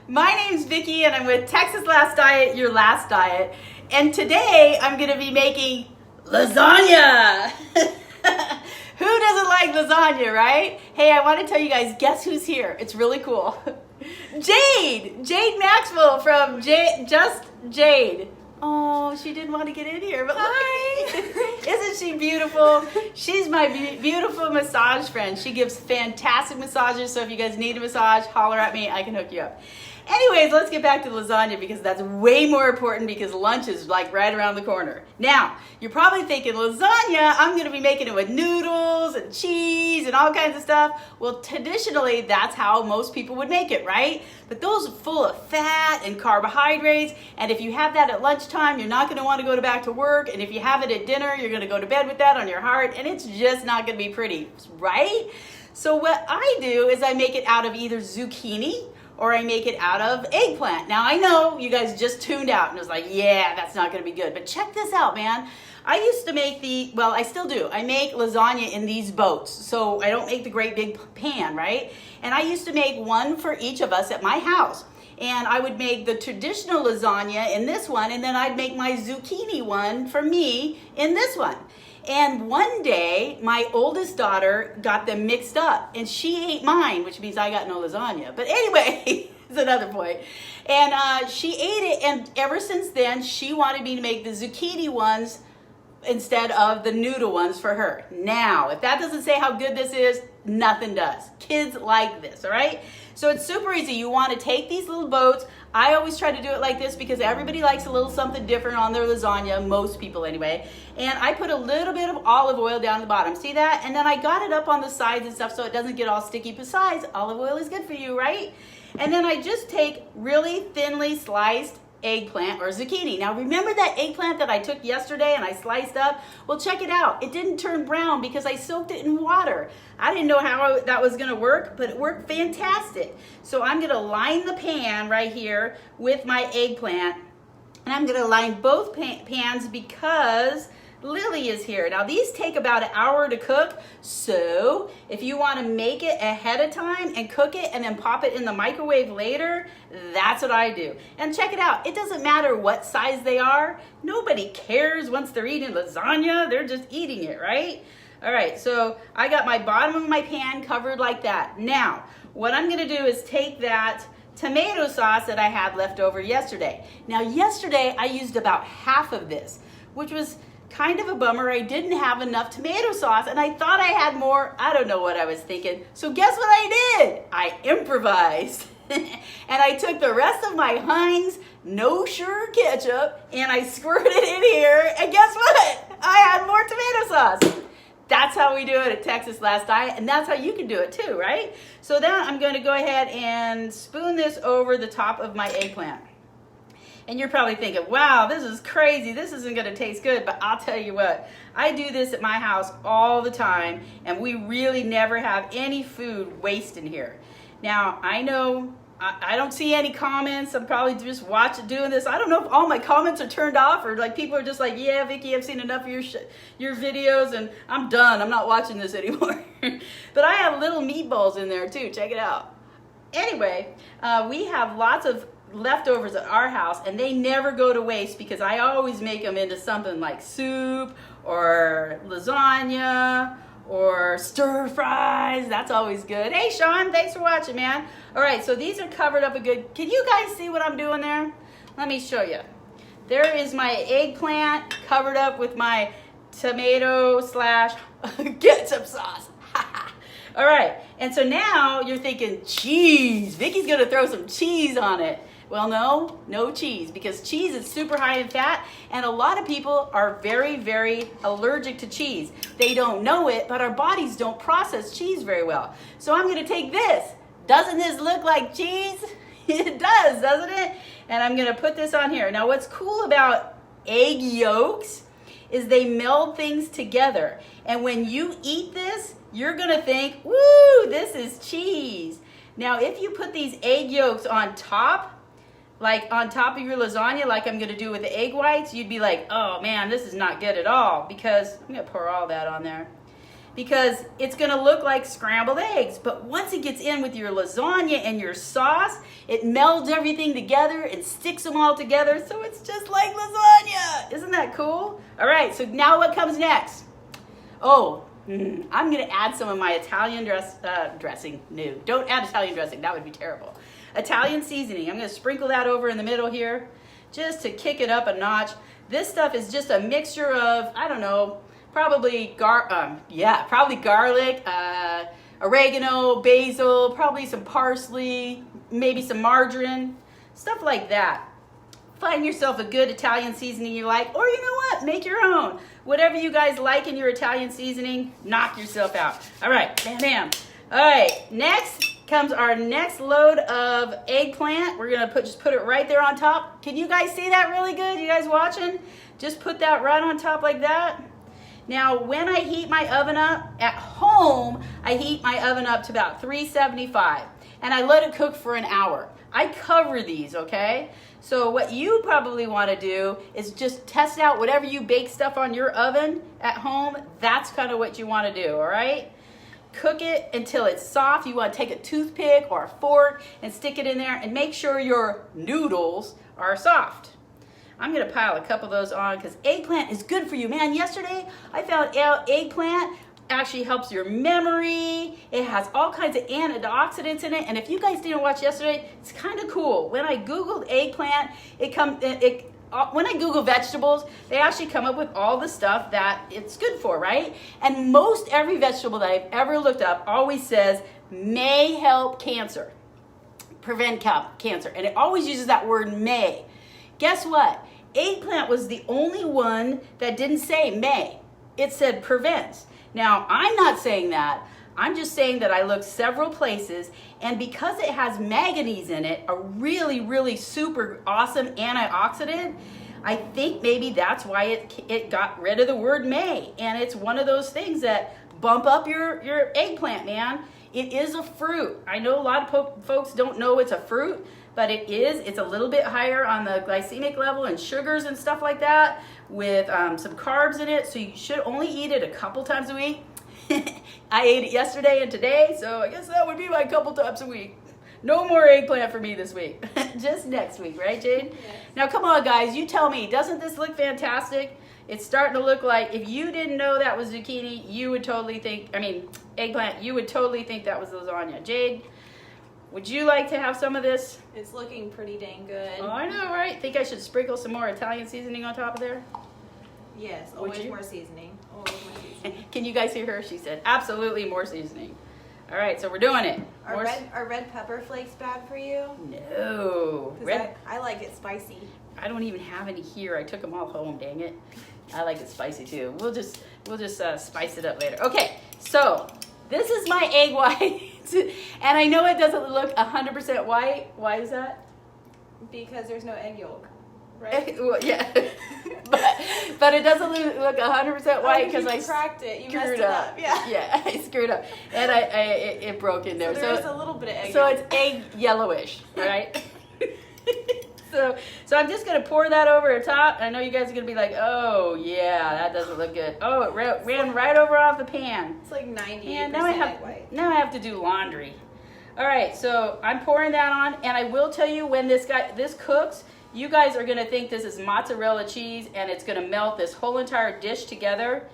My name's Vicki and I'm with Texas Last Diet, your last diet. And today I'm going to be making lasagna. Who doesn't like lasagna, right? Hey, I want to tell you guys, guess who's here? It's really cool. Jade Maxwell from Just Jade. Oh, she didn't want to get in here, but look. Isn't she beautiful? She's my beautiful massage friend. She gives fantastic massages, so if you guys need a massage, holler at me, I can hook you up. Anyways, let's get back to lasagna because that's way more important because lunch is like right around the corner. Now, you're probably thinking lasagna, I'm going to be making it with noodles and cheese and all kinds of stuff. Well, traditionally, that's how most people would make it, right? But those are full of fat and carbohydrates, and if you have that at lunchtime, you're not going to want to go back to work, and if you have it at dinner, you're going to go to bed with that on your heart, and it's just not going to be pretty, right? So what I do is I make it out of either zucchini, or I make it out of eggplant. Now I know you guys just tuned out and was like, yeah, that's not gonna be good. But check this out, man. I used to make I still do. I make lasagna in these boats. So I don't make the great big pan, right? And I used to make one for each of us at my house. And I would make the traditional lasagna in this one, and then I'd make my zucchini one for me in this one. And one day, my oldest daughter got them mixed up, and she ate mine, which means I got no lasagna. But anyway, it's another point. And she ate it, and ever since then, she wanted me to make the zucchini ones instead of the noodle ones for her. Now, if that doesn't say how good this is, nothing does. Kids like this, all right? So it's super easy. You want to take these little boats. I always try to do it like this because everybody likes a little something different on their lasagna, most people anyway. And I put a little bit of olive oil down the bottom. See that? And then I got it up on the sides and stuff so it doesn't get all sticky. Besides, olive oil is good for you, right? And then I just take really thinly sliced eggplant or zucchini. Now remember that eggplant that I took yesterday and I sliced up? Well, check it out. It didn't turn brown because I soaked it in water. I didn't know how that was going to work, but it worked fantastic. So I'm going to line the pan right here with my eggplant, and I'm going to line both pans because Lily is here. Now these take about an hour to cook, so if you want to make it ahead of time and cook it and then pop it in the microwave later, that's what I do. And check it out, it doesn't matter what size they are. Nobody cares once they're eating lasagna, they're just eating it, right? All right, so I got my bottom of my pan covered like that. Now, what I'm gonna do is take that tomato sauce that I had left over yesterday. Now yesterday I used about half of this, which was kind of a bummer. I didn't have enough tomato sauce and I thought I had more. I don't know what I was thinking. So guess what I did? I improvised. And I took the rest of my Heinz no sugar ketchup and I squirted it in here, and guess what? I had more tomato sauce. That's how we do it at Texas Last Diet, and that's how you can do it too, right? So then I'm going to go ahead and spoon this over the top of my eggplant. And you're probably thinking, wow, this is crazy. This isn't going to taste good. But I'll tell you what, I do this at my house all the time, and we really never have any food waste in here. Now, I know I don't see any comments. I'm probably just doing this. I don't know if all my comments are turned off or like people are just like, yeah, Vicki, I've seen enough of your videos and I'm done. I'm not watching this anymore. But I have little meatballs in there too. Check it out. Anyway, we have lots of leftovers at our house and they never go to waste because I always make them into something like soup or lasagna or stir fries. That's always good. Hey Sean, thanks for watching, man. All right, so these are covered up a good. Can you guys see what I'm doing there? Let me show you. There is my eggplant covered up with my tomato / ketchup sauce. All right, and so now you're thinking cheese. Vicki's gonna throw some cheese on it. Well, no cheese, because cheese is super high in fat, and a lot of people are very, very allergic to cheese. They don't know it, but our bodies don't process cheese very well. So I'm gonna take this. Doesn't this look like cheese? It does, doesn't it? And I'm gonna put this on here. Now what's cool about egg yolks is they meld things together. And when you eat this, you're gonna think, woo, this is cheese. Now if you put these egg yolks on top, like on top of your lasagna, like I'm gonna do with the egg whites, you'd be like, oh man, this is not good at all, because I'm gonna pour all that on there. because it's gonna look like scrambled eggs. But once it gets in with your lasagna and your sauce, it melds everything together and sticks them all together, so it's just like lasagna. Isn't that cool? All right, so now what comes next? Oh, I'm gonna add some of my Italian dressing. No, don't add Italian dressing, that would be terrible. Italian seasoning, I'm gonna sprinkle that over in the middle here, just to kick it up a notch. This stuff is just a mixture of, I don't know, probably garlic, oregano, basil, probably some parsley, maybe some margarine, stuff like that. Find yourself a good Italian seasoning you like, or you know what, make your own. Whatever you guys like in your Italian seasoning, knock yourself out. All right, bam, bam. All right, next comes our next load of eggplant. We're gonna just put it right there on top. Can you guys see that really good? You guys watching? Just put that right on top like that. Now, when I heat my oven up, at home, I heat my oven up to about 375, and I let it cook for an hour. I cover these, okay? So what you probably wanna do is just test out whatever you bake stuff on your oven at home. That's kind of what you wanna do, all right? Cook it until it's soft. You want to take a toothpick or a fork and stick it in there and make sure your noodles are soft. I'm going to pile a couple of those on because eggplant is good for you. Man, yesterday I found out eggplant actually helps your memory. It has all kinds of antioxidants in it. And if you guys didn't watch yesterday, it's kind of cool. When I Googled eggplant, when I Google vegetables, they actually come up with all the stuff that it's good for, right? And most every vegetable that I've ever looked up always says may help cancer, prevent cancer. And it always uses that word may. Guess what? Eggplant was the only one that didn't say may. It said prevents. Now, I'm not saying that. I'm just saying that I looked several places, and because it has manganese in it, a really, really super awesome antioxidant, I think maybe that's why it got rid of the word may. And it's one of those things that bump up your eggplant, man. It is a fruit. I know a lot of folks don't know it's a fruit, but it is. It's a little bit higher on the glycemic level and sugars and stuff like that with some carbs in it, so you should only eat it a couple times a week. I ate it yesterday and today, so I guess that would be my couple times a week. No more eggplant for me this week. Just next week, right, Jade? Yes. Now, come on, guys. You tell me. Doesn't this look fantastic? It's starting to look like, if you didn't know that was zucchini, you would totally think, eggplant, you would totally think that was lasagna. Jade, would you like to have some of this? It's looking pretty dang good. Oh, I know, right? Think I should sprinkle some more Italian seasoning on top of there? Yes, always more seasoning. Always more seasoning. Can you guys hear her? She said, absolutely more seasoning. All right, so we're doing it. Are red pepper flakes bad for you? No. I like it spicy. I don't even have any here. I took them all home, dang it. I like it spicy too. We'll just spice it up later. Okay, so this is my egg white. And I know it doesn't look 100% white. Why is that? Because there's no egg yolk. Right? Well, yeah, but it doesn't look 100% white because I cracked it. You messed it up. Yeah, I screwed up, and it broke in there. So there's a little bit of egg. So it's egg yellowish, right? So I'm just gonna pour that over the top. I know you guys are gonna be like, oh yeah, that doesn't look good. Oh, it ran right over off the pan. It's like 98% egg white. Now I have to do laundry. All right, so I'm pouring that on, and I will tell you when this cooks. You guys are going to think this is mozzarella cheese, and it's going to melt this whole entire dish together,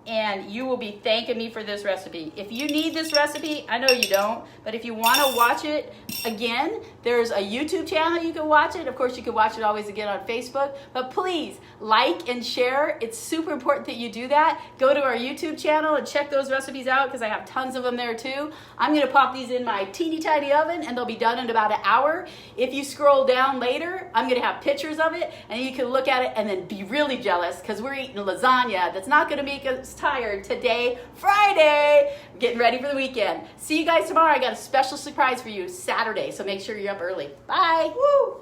and you will be thanking me for this recipe. If you need this recipe, I know you don't, but if you want to watch it again, there's a YouTube channel you can watch it. Of course, you can watch it always again on Facebook, but please like and share. It's super important that you do that. Go to our YouTube channel and check those recipes out because I have tons of them there too. I'm going to pop these in my teeny tiny oven, and they'll be done in about an hour. If you scroll down later, I'm going to have pictures of it, and you can look at it and then be really jealous because we're eating lasagna that's not going to make us tired today, Friday. Getting ready for the weekend. See you guys tomorrow. I got a special surprise for you Saturday, so make sure you're up early. Bye. Woo!